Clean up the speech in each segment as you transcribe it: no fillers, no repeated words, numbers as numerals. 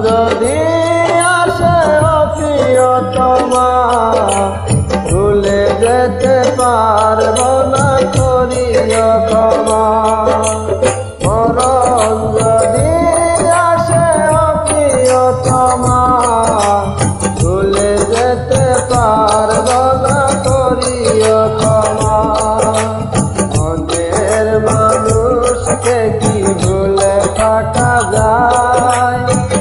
যদি আসে প্রিয়তমা ভুলে যেতে পারবো না করিও ক্ষমা। মরণ যদি আসে প্রিয়তমা ভুলে যেতে পারবো না করিও ক্ষমা। মনের মানুষকে কি ভুলে থাকা যায়?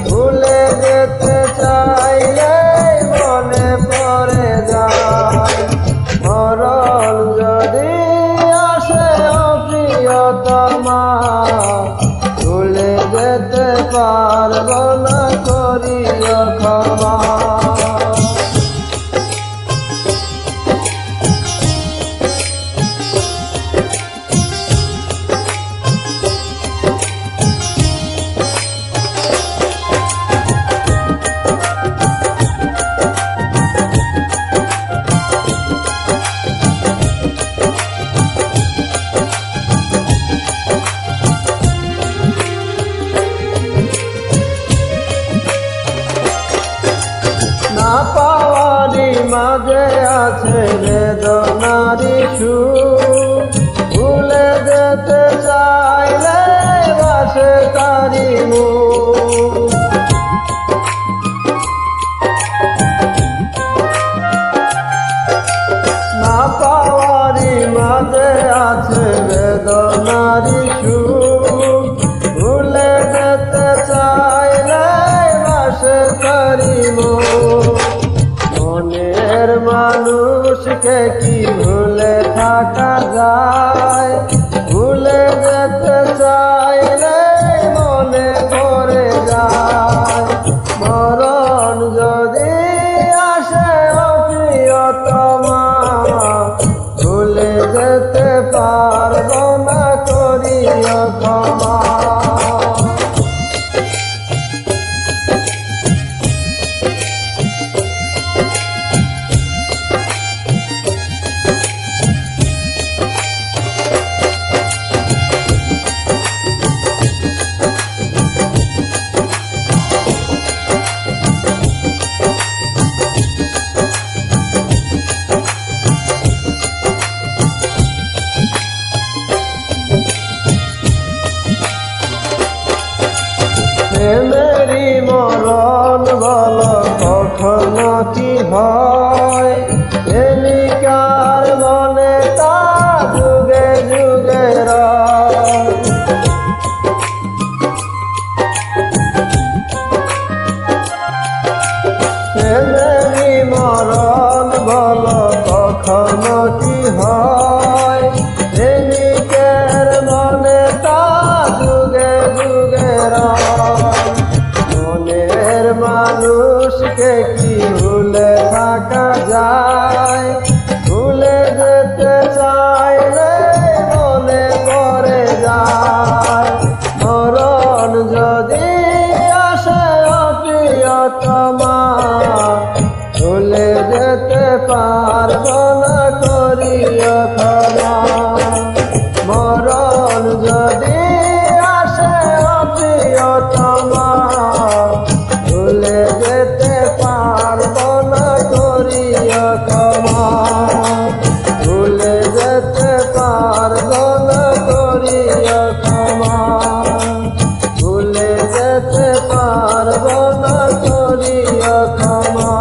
ভুলে যেতে চাইলে মনে পড়ে যায়। মরণ যদি আসে প্রিয়তমা ভুলে যেতে পারবো না করিও ক্ষমা। না পাওয়ারি মাঝে আছে বেদনারি সুখ, ভুলে যেতে চাইলে বাসে তারি মুখ। না পাওয়ারি মাঝে আছে বেদনারি সুখ, ভুলে যেতে চাইলে বাসে তারি মুখ। মনের মানুষকে কি ভুলে থাকা যায়? ভুলে যেতে চাইলে মনে পড়ে যায়। মরণ যদি আসে প্রিয়তমা ভুলে যেতে পারবো না করিও ক্ষমা। প্রেমেরই মরণ বলো কখনো কি হয়? প্রেমিকার মনে তা যুগে যুগে রয়। প্রেমেরই মরণ বলো কখনো কি হয়? প্রেমিকের মনে তা যুগে যুগে রয়। মনের মানুষকে কি ভুলে থাকা যায়? ভুলে যেতে চাইলে মনে পড়ে যায়। মরণ যদি আসে প্রিয়তমা ভুলে যেতে পারবো না করিও ক্ষমা। মরণ যদি আসে প্রিয়তমা ভুলে যেতে পারবো না করিও ক্ষমা। ভুলে যেতে পারবো না করিও ক্ষমা। ভুলে যেতে পারবো না করিও ক্ষমা।